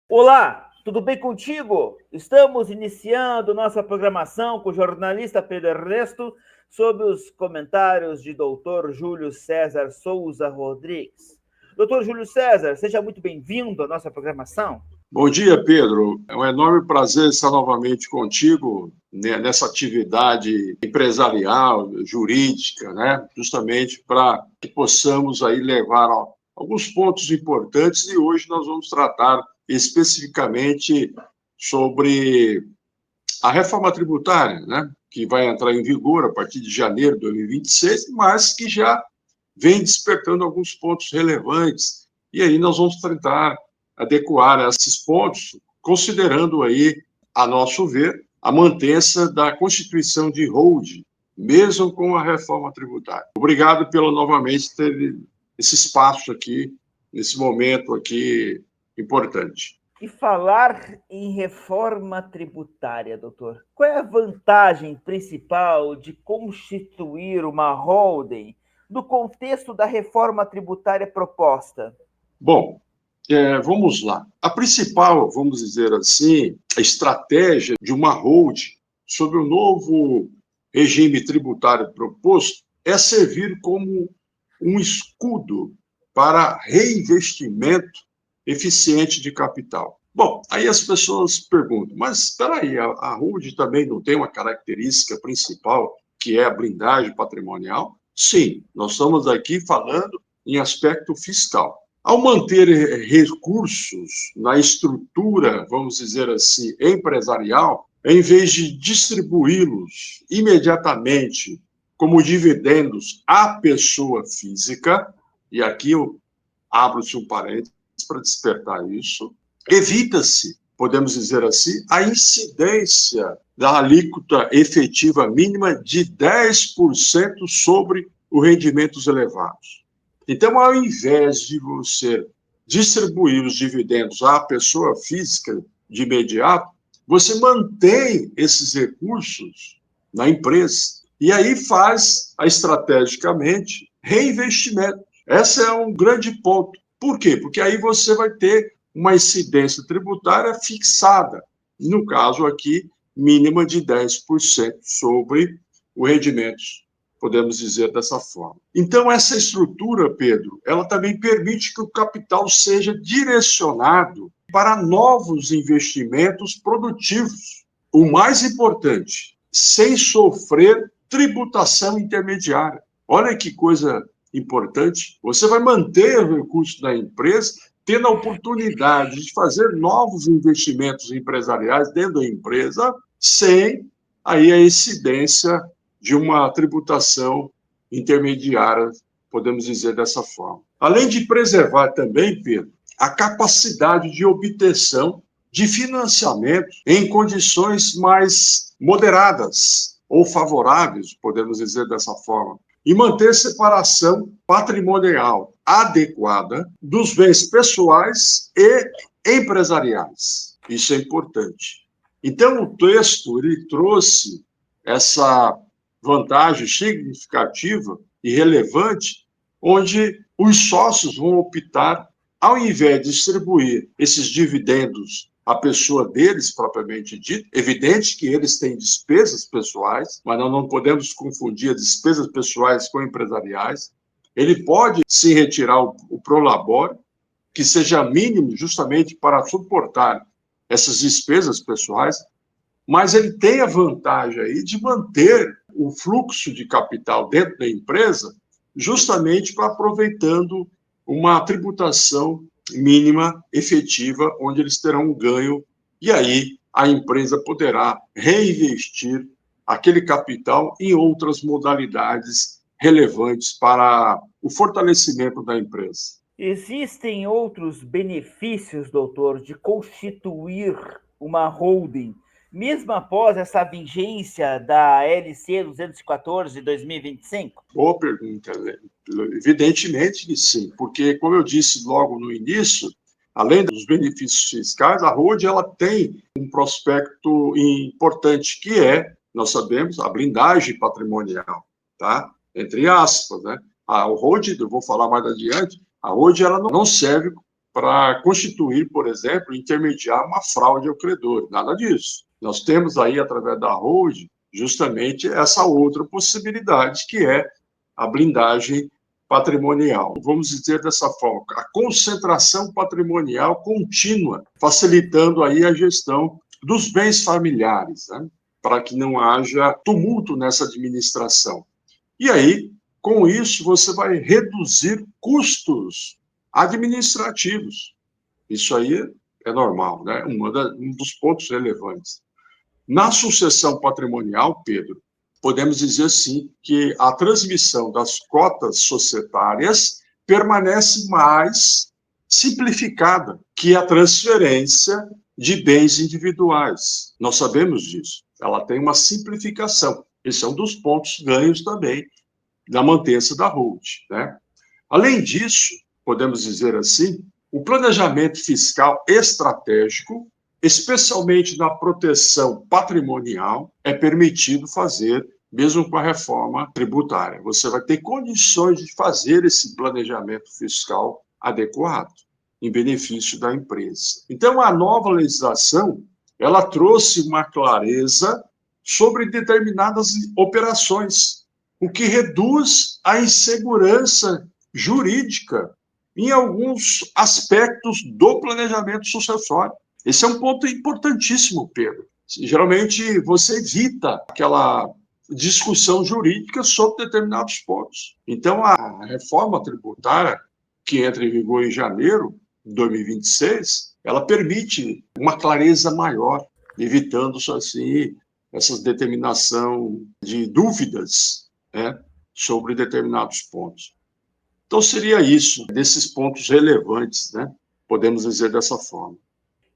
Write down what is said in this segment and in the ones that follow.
Olá, tudo bem contigo? Estamos iniciando nossa programação com o jornalista Pedro Ernesto sobre os comentários de Dr. Júlio César Souza Rodrigues. Dr. Júlio César, seja muito bem-vindo à nossa programação. Bom dia, Pedro. É um enorme prazer estar novamente contigo nessa atividade empresarial, jurídica, né? Justamente para que possamos aí levar alguns pontos importantes e hoje nós vamos tratar especificamente sobre a reforma tributária, né? Que vai entrar em vigor a partir de janeiro de 2026, mas que já vem despertando alguns pontos relevantes. E aí nós vamos tentar adequar esses pontos, considerando aí, a nosso ver, a mantença da constituição de holding, mesmo com a reforma tributária. Obrigado pelo novamente ter esse espaço aqui, nesse momento aqui importante. E falar em reforma tributária, doutor, qual é a vantagem principal de constituir uma holding no contexto da reforma tributária proposta? Bom, vamos lá. A principal, vamos dizer assim, estratégia de uma holding sobre o novo regime tributário proposto é servir como um escudo para reinvestimento eficiente de capital. Bom, aí as pessoas perguntam, mas espera aí, a holding também não tem uma característica principal, que é a blindagem patrimonial? Sim, nós estamos aqui falando em aspecto fiscal. Ao manter recursos na estrutura, vamos dizer assim, empresarial, em vez de distribuí-los imediatamente como dividendos à pessoa física, e aqui eu abro-se um parênteses para despertar isso, evita-se, podemos dizer assim, a incidência da alíquota efetiva mínima de 10% sobre os rendimentos elevados. Então, ao invés de você distribuir os dividendos à pessoa física de imediato, você mantém esses recursos na empresa e aí faz, estrategicamente, reinvestimento. Esse é um grande ponto. Por quê? Porque aí você vai ter uma incidência tributária fixada, no caso aqui, mínima de 10% sobre os rendimentos, podemos dizer dessa forma. Então, essa estrutura, Pedro, ela também permite que o capital seja direcionado para novos investimentos produtivos. O mais importante, sem sofrer tributação intermediária. Olha que coisa importante. Você vai manter o recurso da empresa, tendo a oportunidade de fazer novos investimentos empresariais dentro da empresa, sem aí a incidência de uma tributação intermediária, podemos dizer dessa forma. Além de preservar também, Pedro, a capacidade de obtenção de financiamento em condições mais moderadas ou favoráveis, podemos dizer dessa forma, e manter separação patrimonial adequada dos bens pessoais e empresariais. Isso é importante. Então, o texto ele trouxe essa vantagem significativa e relevante, onde os sócios vão optar, ao invés de distribuir esses dividendos à pessoa deles, propriamente dito, evidente que eles têm despesas pessoais, mas nós não podemos confundir as despesas pessoais com empresariais. Ele pode se retirar o prolabore, que seja mínimo justamente para suportar essas despesas pessoais, mas ele tem a vantagem aí de manter o fluxo de capital dentro da empresa, justamente para aproveitando uma tributação mínima efetiva, onde eles terão um ganho, e aí a empresa poderá reinvestir aquele capital em outras modalidades relevantes para o fortalecimento da empresa. Existem outros benefícios, doutor, de constituir uma holding, mesmo após essa vigência da LC 214 de 2025? Boa pergunta. Evidentemente que sim, porque, como eu disse logo no início, além dos benefícios fiscais, a holding ela tem um prospecto importante, que é, nós sabemos, a blindagem patrimonial, tá? Entre aspas, né? A holding, eu vou falar mais adiante, a holding ela não serve para constituir, por exemplo, intermediar uma fraude ao credor. Nada disso. Nós temos aí, através da holding, justamente essa outra possibilidade, que é a blindagem patrimonial. Vamos dizer dessa forma, a concentração patrimonial contínua, facilitando aí a gestão dos bens familiares, né? Para que não haja tumulto nessa administração. E aí, com isso, você vai reduzir custos administrativos. Isso aí é normal, né? Um dos pontos relevantes. Na sucessão patrimonial, Pedro, podemos dizer, sim, que a transmissão das cotas societárias permanece mais simplificada que a transferência de bens individuais. Nós sabemos disso. Ela tem uma simplificação. Esse é um dos pontos ganhos também da mantença da holding, né? Além disso, podemos dizer assim, o planejamento fiscal estratégico, especialmente na proteção patrimonial, é permitido fazer mesmo com a reforma tributária. Você vai ter condições de fazer esse planejamento fiscal adequado, em benefício da empresa. Então, a nova legislação, ela trouxe uma clareza sobre determinadas operações, o que reduz a insegurança jurídica em alguns aspectos do planejamento sucessório. Esse é um ponto importantíssimo, Pedro. Geralmente, você evita aquela discussão jurídica sobre determinados pontos. Então, a reforma tributária, que entra em vigor em janeiro de 2026, ela permite uma clareza maior, evitando, assim, essa determinação de dúvidas, né, sobre determinados pontos. Então, seria isso, desses pontos relevantes, né? Podemos dizer dessa forma.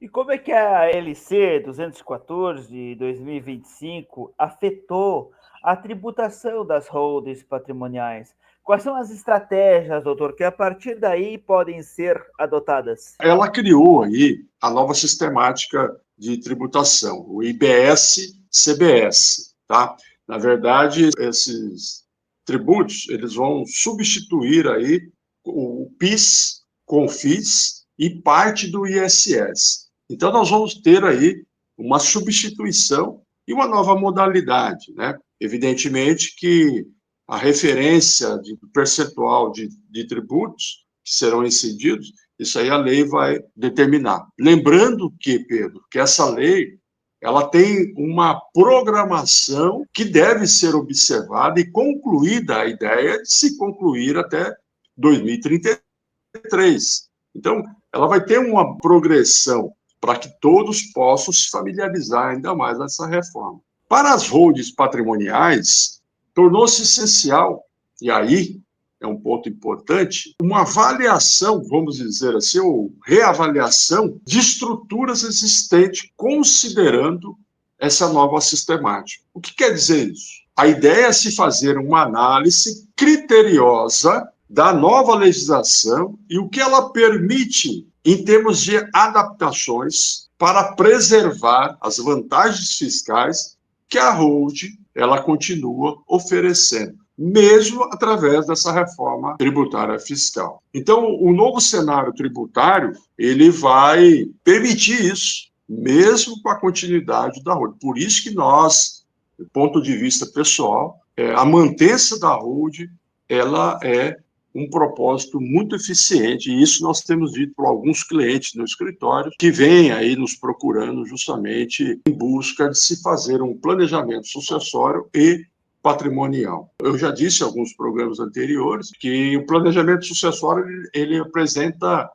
E como é que a LC 214 de 2025 afetou a tributação das holdings patrimoniais? Quais são as estratégias, doutor, que a partir daí podem ser adotadas? Ela criou aí a nova sistemática de tributação, o IBS-CBS, tá? Na verdade, esses tributos, eles vão substituir aí o PIS, CONFIS e parte do ISS. Então, nós vamos ter aí uma substituição e uma nova modalidade, né? Evidentemente que a referência de percentual de tributos que serão incididos, isso aí a lei vai determinar. Lembrando que, Pedro, que essa lei ela tem uma programação que deve ser observada e concluída, a ideia de se concluir até 2033. Então, ela vai ter uma progressão para que todos possam se familiarizar ainda mais nessa reforma. Para as holdings patrimoniais, tornou-se essencial, e aí é um ponto importante, uma avaliação, vamos dizer assim, ou reavaliação de estruturas existentes, considerando essa nova sistemática. O que quer dizer isso? A ideia é se fazer uma análise criteriosa da nova legislação e o que ela permite em termos de adaptações para preservar as vantagens fiscais que a holding ela continua oferecendo, mesmo através dessa reforma tributária fiscal. Então, o novo cenário tributário ele vai permitir isso, mesmo com a continuidade da holding. Por isso que nós, do ponto de vista pessoal, a mantença da holding ela é um propósito muito eficiente, e isso nós temos dito para alguns clientes no escritório que vêm aí nos procurando justamente em busca de se fazer um planejamento sucessório e patrimonial. Eu já disse em alguns programas anteriores que o planejamento sucessório ele apresenta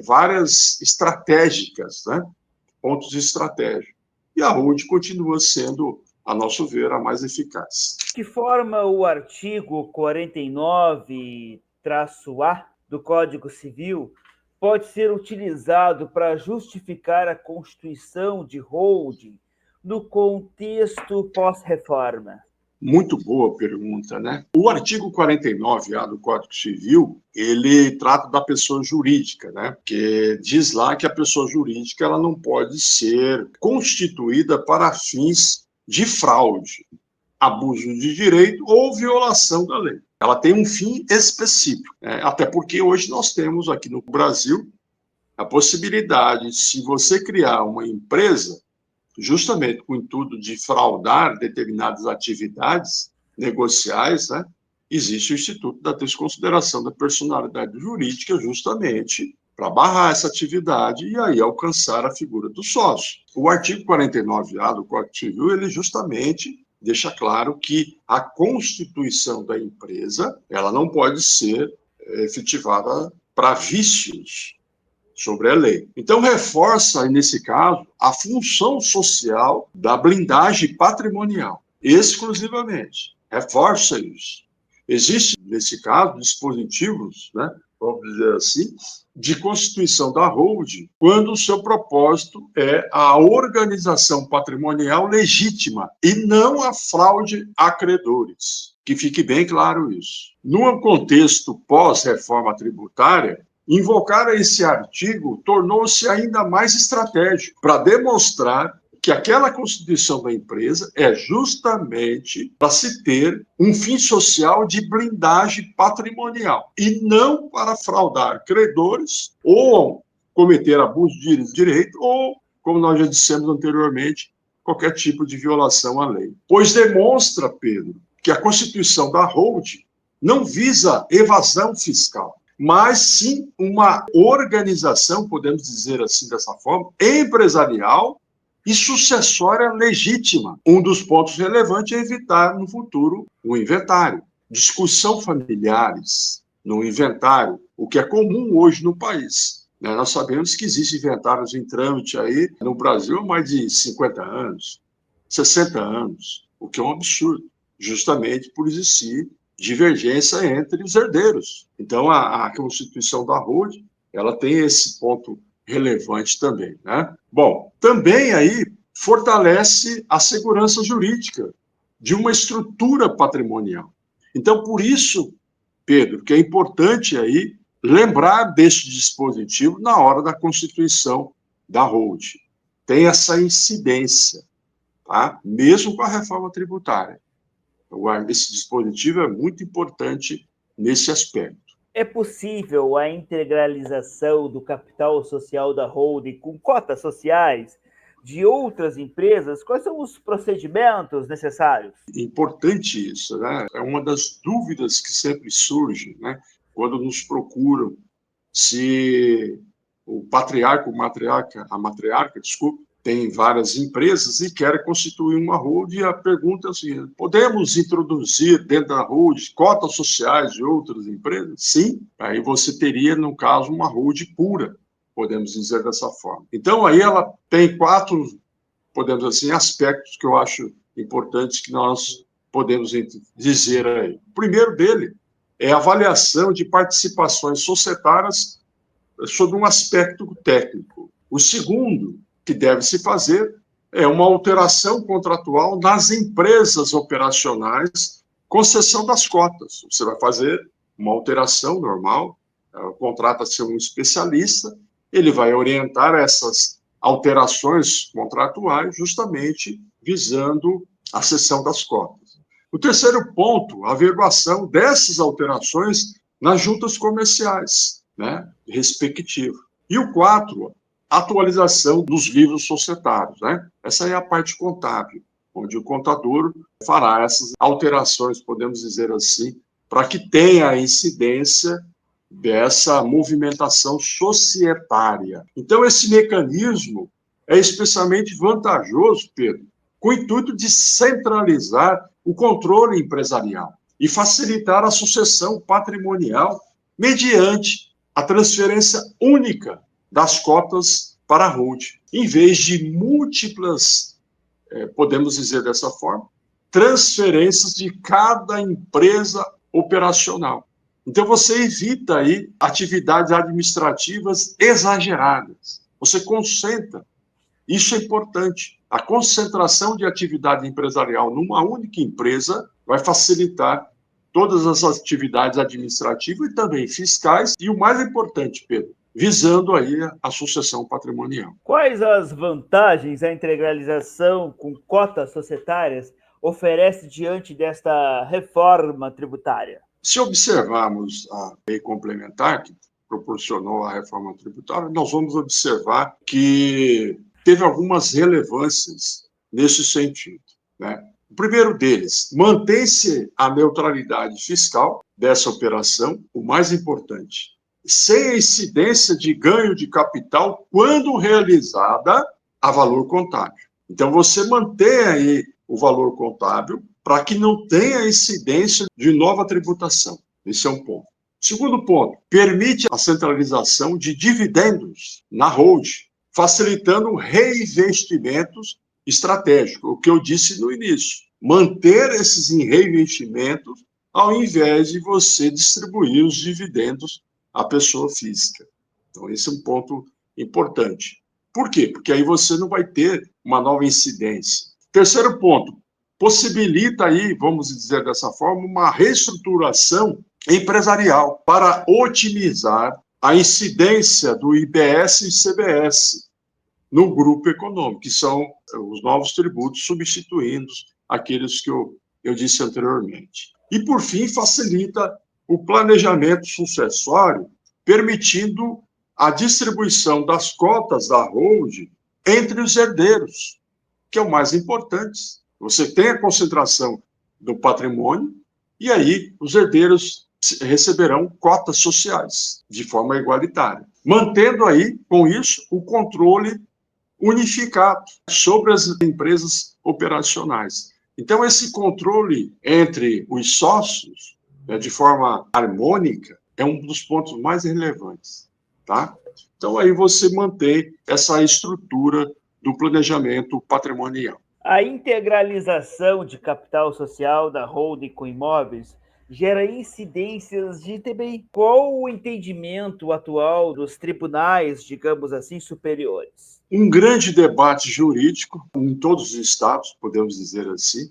várias estratégicas, né? Pontos de estratégia. E a holding continua sendo, a nosso ver, a mais eficaz. De que forma o artigo 49-A do Código Civil pode ser utilizado para justificar a constituição de holding no contexto pós-reforma? Muito boa pergunta, né? O artigo 49-A do Código Civil, ele trata da pessoa jurídica, né? Que diz lá que a pessoa jurídica ela não pode ser constituída para fins de fraude, abuso de direito ou violação da lei. Ela tem um fim específico, né? Até porque hoje nós temos aqui no Brasil a possibilidade, se você criar uma empresa, justamente com o intuito de fraudar determinadas atividades negociais, né, existe o Instituto da Desconsideração da Personalidade Jurídica, justamente para barrar essa atividade e aí alcançar a figura do sócio. O artigo 49A do Código Civil, ele justamente deixa claro que a constituição da empresa, ela não pode ser efetivada para vícios sobre a lei. Então, reforça, nesse caso, a função social da blindagem patrimonial, exclusivamente. Reforça isso. Existem, nesse caso, dispositivos, né, vamos dizer assim, de constituição da holding, quando o seu propósito é a organização patrimonial legítima e não a fraude a credores. Que fique bem claro isso. No contexto pós-reforma tributária, invocar esse artigo tornou-se ainda mais estratégico para demonstrar que aquela constituição da empresa é justamente para se ter um fim social de blindagem patrimonial e não para fraudar credores ou cometer abuso de direito ou, como nós já dissemos anteriormente, qualquer tipo de violação à lei. Pois demonstra, Pedro, que a constituição da holding não visa evasão fiscal, mas sim uma organização, podemos dizer assim dessa forma, empresarial e sucessória legítima. Um dos pontos relevantes é evitar no futuro o inventário. Discussão familiares no inventário, o que é comum hoje no país. Nós sabemos que existem inventários em trâmite aí no Brasil há mais de 50 anos, 60 anos, o que é um absurdo, justamente por existir divergência entre os herdeiros. Então, a constituição da holding, ela tem esse ponto relevante também, né? Bom, também aí fortalece a segurança jurídica de uma estrutura patrimonial. Então, por isso, Pedro, que é importante aí lembrar deste dispositivo na hora da constituição da holding. Tem essa incidência, tá? Mesmo com a reforma tributária. Esse dispositivo é muito importante nesse aspecto. É possível a integralização do capital social da holding com cotas sociais de outras empresas? Quais são os procedimentos necessários? Importante isso, né? É uma das dúvidas que sempre surge, né? Quando nos procuram se o patriarca, a matriarca, desculpe, tem várias empresas e quer constituir uma holding, a pergunta é assim: podemos introduzir dentro da holding cotas sociais de outras empresas? Sim, aí você teria, no caso, uma holding pura, podemos dizer dessa forma. Então, aí ela tem 4, podemos assim, aspectos que eu acho importantes que nós podemos dizer aí. O primeiro dele é a avaliação de participações societárias sobre um aspecto técnico. O segundo que deve se fazer é uma alteração contratual nas empresas operacionais, concessão das cotas. Você vai fazer uma alteração normal, contrata-se um especialista, ele vai orientar essas alterações contratuais justamente visando a cessão das cotas. O terceiro ponto, a averiguação dessas alterações nas juntas comerciais, né, respectivo. E o 4, atualização dos livros societários, né? Essa é a parte contábil, onde o contador fará essas alterações, podemos dizer assim, para que tenha a incidência dessa movimentação societária. Então, esse mecanismo é especialmente vantajoso, Pedro, com o intuito de centralizar o controle empresarial e facilitar a sucessão patrimonial mediante a transferência única das cotas para a holding, em vez de múltiplas, podemos dizer dessa forma, transferências de cada empresa operacional. Então, você evita aí atividades administrativas exageradas. Você concentra. Isso é importante. A concentração de atividade empresarial numa única empresa vai facilitar todas as atividades administrativas e também fiscais, e o mais importante, Pedro, visando aí a sucessão patrimonial. Quais as vantagens a integralização com cotas societárias oferece diante desta reforma tributária? Se observarmos a lei complementar, proporcionou a reforma tributária, nós vamos observar que teve algumas relevâncias nesse sentido, né? O primeiro deles, mantém-se a neutralidade fiscal dessa operação, o mais importante, sem a incidência de ganho de capital quando realizada a valor contábil. Então, você mantém aí o valor contábil para que não tenha incidência de nova tributação. Esse é um ponto. Segundo ponto, permite a centralização de dividendos na holding, facilitando reinvestimentos estratégicos, o que eu disse no início. Manter esses reinvestimentos ao invés de você distribuir os dividendos à pessoa física. Então, esse é um ponto importante. Por quê? Porque aí você não vai ter uma nova incidência. Terceiro ponto, possibilita aí, vamos dizer dessa forma, uma reestruturação empresarial para otimizar a incidência do IBS e CBS no grupo econômico, que são os novos tributos substituindo aqueles que eu disse anteriormente. E, por fim, facilita o planejamento sucessório, permitindo a distribuição das cotas da holding entre os herdeiros, que é o mais importante. Você tem a concentração do patrimônio e aí os herdeiros receberão cotas sociais de forma igualitária, mantendo aí, com isso, o controle unificado sobre as empresas operacionais. Então, esse controle entre os sócios, de forma harmônica, é um dos pontos mais relevantes, tá? Então, aí você mantém essa estrutura do planejamento patrimonial. A integralização de capital social da holding com imóveis gera incidências de ITBI. Qual o entendimento atual dos tribunais, digamos assim, superiores? Um grande debate jurídico em todos os estados, podemos dizer assim,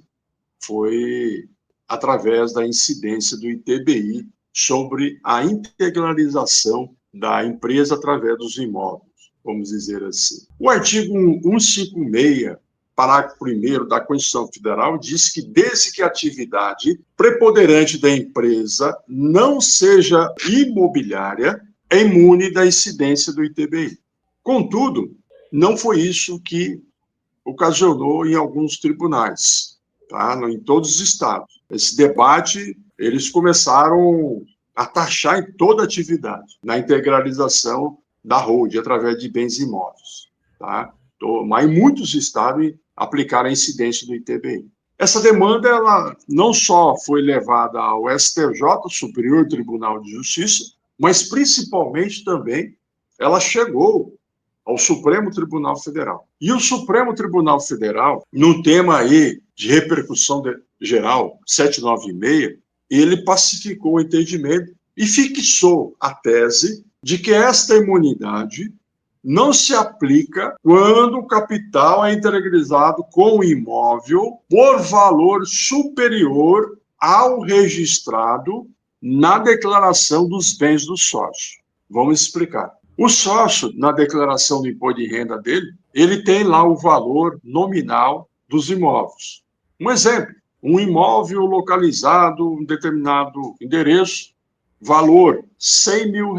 foi através da incidência do ITBI sobre a integralização da empresa através dos imóveis, vamos dizer assim. O artigo 156, parágrafo 1º da Constituição Federal, diz que desde que a atividade preponderante da empresa não seja imobiliária, é imune da incidência do ITBI. Contudo, não foi isso que ocasionou em alguns tribunais, tá? Em todos os estados. Esse debate, eles começaram a taxar em toda a atividade, na integralização da holding, através de bens imóveis, tá? Mas em muitos estados aplicaram a incidência do ITBI. Essa demanda, ela não só foi levada ao STJ, Superior Tribunal de Justiça, mas principalmente também ela chegou ao Supremo Tribunal Federal. E o Supremo Tribunal Federal, num tema aí de repercussão geral, 796, ele pacificou o entendimento e fixou a tese de que esta imunidade não se aplica quando o capital é integralizado com o imóvel por valor superior ao registrado na declaração dos bens do sócio. Vamos explicar. O sócio, na declaração do imposto de renda dele, ele tem lá o valor nominal dos imóveis. Um exemplo, um imóvel localizado em determinado endereço, valor R$100 mil.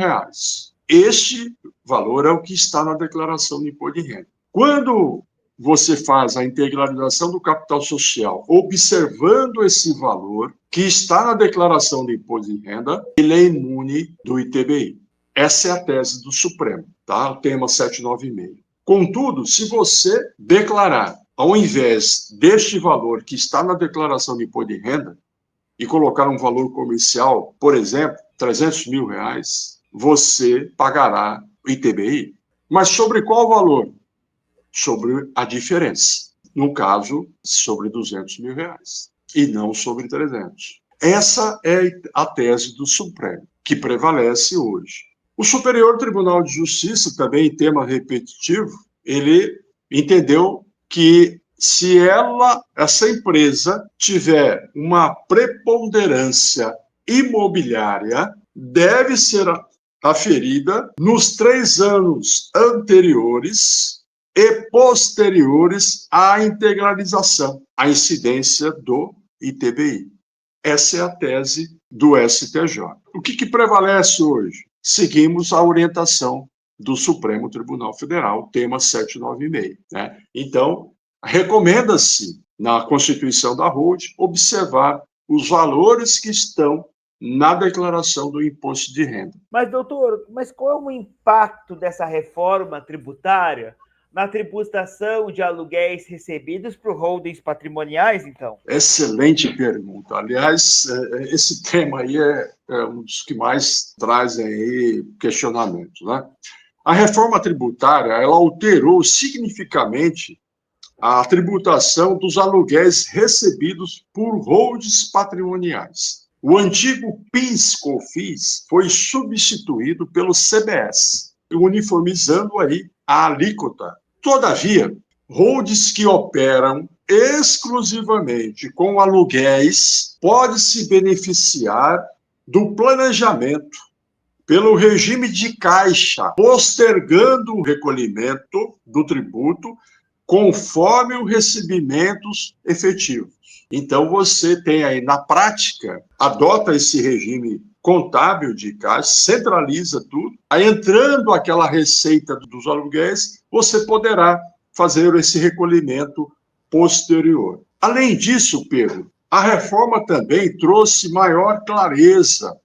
Este valor é o que está na declaração do imposto de renda. Quando você faz a integralização do capital social, observando esse valor que está na declaração do imposto de renda, ele é imune do ITBI. Essa é a tese do Supremo, tá? O tema 796. Contudo, se você declarar, ao invés deste valor que está na declaração de imposto de renda, e colocar um valor comercial, por exemplo, R$300 mil, você pagará o ITBI. Mas sobre qual valor? Sobre a diferença. No caso, sobre R$200 mil, e não sobre 300. Essa é a tese do Supremo, que prevalece hoje. O Superior Tribunal de Justiça, também em tema repetitivo, ele entendeu que se essa empresa tiver uma preponderância imobiliária, deve ser aferida nos 3 anos anteriores e posteriores à integralização, à incidência do ITBI. Essa é a tese do STJ. O que prevalece hoje? seguimos a orientação do Supremo Tribunal Federal, tema 796. Né? Então, recomenda-se, na constituição da holding, observar os valores que estão na declaração do imposto de renda. Mas, doutor, qual é o impacto dessa reforma tributária na tributação de aluguéis recebidos por holdings patrimoniais, então? Excelente pergunta. Aliás, esse tema aí é um dos que mais trazem aí questionamentos, né? A reforma tributária, ela alterou significativamente a tributação dos aluguéis recebidos por holdings patrimoniais. O antigo PIS/COFINS foi substituído pelo CBS, uniformizando aí a alíquota. Todavia, holdings que operam exclusivamente com aluguéis podem se beneficiar do planejamento pelo regime de caixa, postergando o recolhimento do tributo conforme os recebimentos efetivos. Então, você tem aí, na prática, adota esse regime contábil de caixa, centraliza tudo, aí entrando aquela receita dos aluguéis, você poderá fazer esse recolhimento posterior. Além disso, Pedro, a reforma também trouxe maior clareza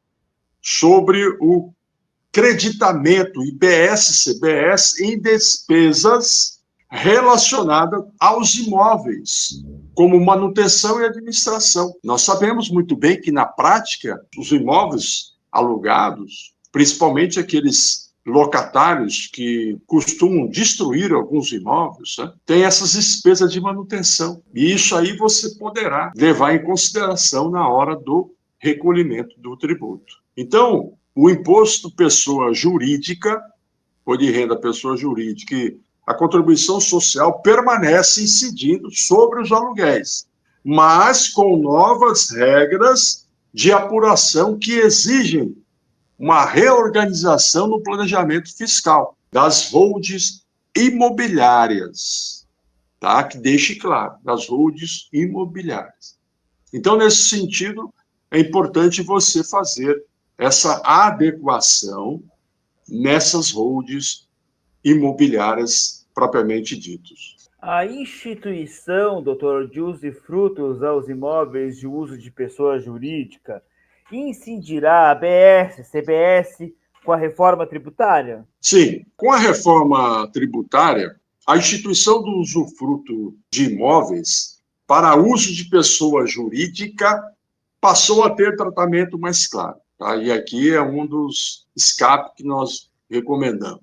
sobre o creditamento IBS-CBS em despesas relacionadas aos imóveis, como manutenção e administração. Nós sabemos muito bem que, na prática, os imóveis alugados, principalmente aqueles locatários que costumam destruir alguns imóveis, né, tem essas despesas de manutenção. E isso aí você poderá levar em consideração na hora do recolhimento do tributo. Então, o imposto pessoa jurídica, ou de renda pessoa jurídica, e a contribuição social permanece incidindo sobre os aluguéis, mas com novas regras de apuração que exigem uma reorganização no planejamento fiscal das holdings imobiliárias, tá? Que deixe claro, das holdings imobiliárias. Então, nesse sentido, é importante você fazer essa adequação nessas holdings imobiliárias propriamente ditas. A instituição, doutor, de usufrutos aos imóveis de uso de pessoa jurídica incidirá a ABS, CBS com a reforma tributária? Sim, com a reforma tributária, a instituição do usufruto de imóveis para uso de pessoa jurídica passou a ter tratamento mais claro. Tá? E aqui é um dos escapes que nós recomendamos.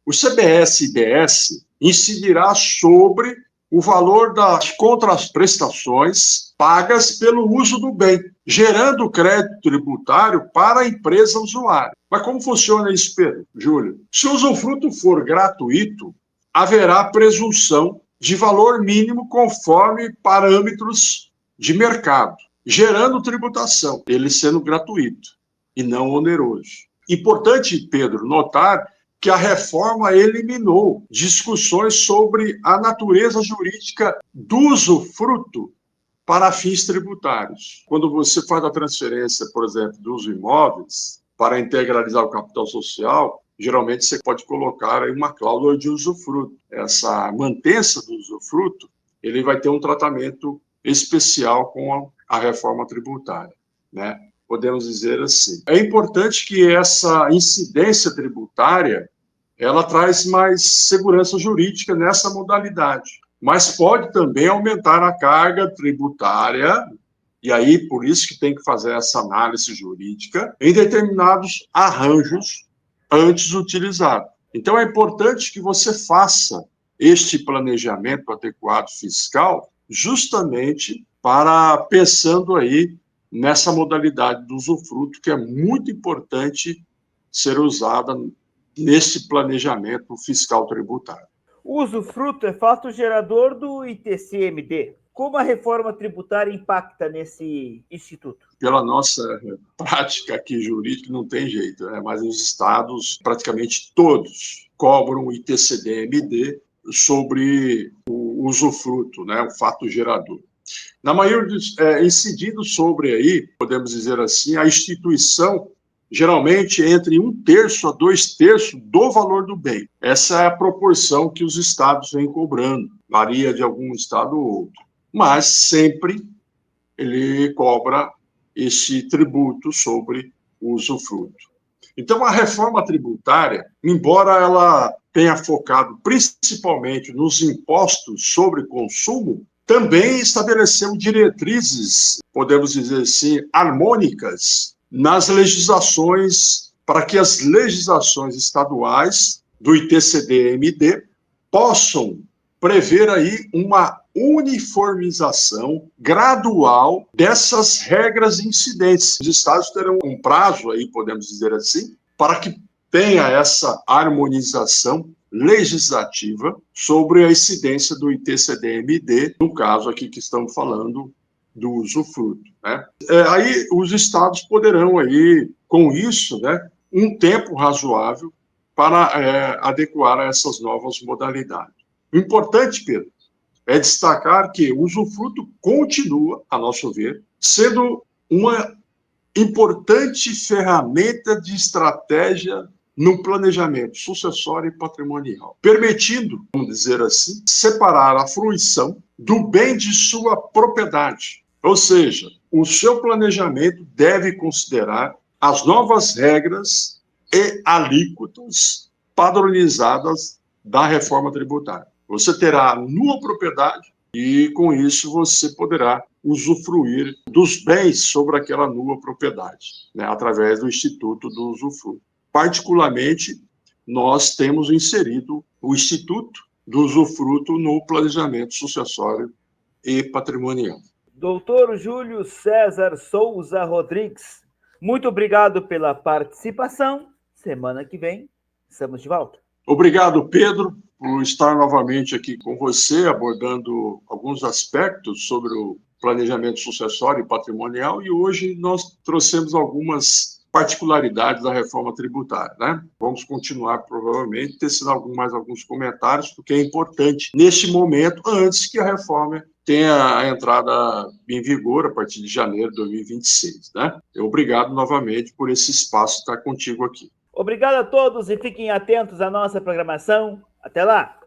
O CBS-IBS incidirá sobre o valor das contraprestações pagas pelo uso do bem, gerando crédito tributário para a empresa usuária. Mas como funciona isso, Pedro? Júlio? Se o usufruto for gratuito, haverá presunção de valor mínimo conforme parâmetros de mercado, gerando tributação, ele sendo gratuito e não oneroso. Importante, Pedro, notar que a reforma eliminou discussões sobre a natureza jurídica do usufruto para fins tributários. Quando você faz a transferência, por exemplo, dos imóveis para integralizar o capital social, geralmente você pode colocar aí uma cláusula de usufruto. Essa mantença do usufruto, ele vai ter um tratamento especial com a reforma tributária, né? Podemos dizer assim. É importante que essa incidência tributária ela traz mais segurança jurídica nessa modalidade, mas pode também aumentar a carga tributária, e aí por isso que tem que fazer essa análise jurídica em determinados arranjos antes utilizados. Então é importante que você faça este planejamento adequado fiscal justamente para pensando aí nessa modalidade do usufruto, que é muito importante ser usada nesse planejamento fiscal tributário. O usufruto é fato gerador do ITCMD. Como a reforma tributária impacta nesse instituto? Pela nossa prática aqui jurídica, não tem jeito, né? Mas os estados, praticamente todos, cobram o ITCMD sobre o usufruto, né? O fato gerador. Na maioria dos incidindo sobre aí, podemos dizer assim, a instituição geralmente entre 1/3 a 2/3 do valor do bem. Essa é a proporção que os estados vêm cobrando. Varia de algum estado ou outro. Mas sempre ele cobra esse tributo sobre o usufruto. Então, a reforma tributária, embora ela tenha focado principalmente nos impostos sobre consumo, também estabeleceu diretrizes, podemos dizer assim, harmônicas nas legislações, para que as legislações estaduais do ITCD-MD possam prever aí uma uniformização gradual dessas regras incidentes. Os estados terão um prazo aí, podemos dizer assim, para que tenha essa harmonização legislativa sobre a incidência do ITCD-MD, no caso aqui que estamos falando do usufruto, né? Aí os estados poderão aí, com isso, né, um tempo razoável para adequar a essas novas modalidades. O importante, Pedro, é destacar que o usufruto continua, a nosso ver, sendo uma importante ferramenta de estratégia no planejamento sucessório e patrimonial, permitindo, vamos dizer assim, separar a fruição do bem de sua propriedade. Ou seja, o seu planejamento deve considerar as novas regras e alíquotas padronizadas da reforma tributária. Você terá nua propriedade e, com isso, você poderá usufruir dos bens sobre aquela nua propriedade, né, através do Instituto do Usufruto. Particularmente, nós temos inserido o Instituto do Usufruto no planejamento sucessório e patrimonial. Doutor Júlio César Souza Rodrigues, muito obrigado pela participação. Semana que vem, estamos de volta. Obrigado, Pedro, por estar novamente aqui com você, abordando alguns aspectos sobre o planejamento sucessório e patrimonial, e hoje nós trouxemos algumas particularidades da reforma tributária, né? Vamos continuar, provavelmente, tecendo mais alguns comentários, porque é importante, neste momento, antes que a reforma tenha a entrada em vigor a partir de janeiro de 2026, né? Obrigado novamente por esse espaço estar contigo aqui. Obrigado a todos e fiquem atentos à nossa programação. Até lá!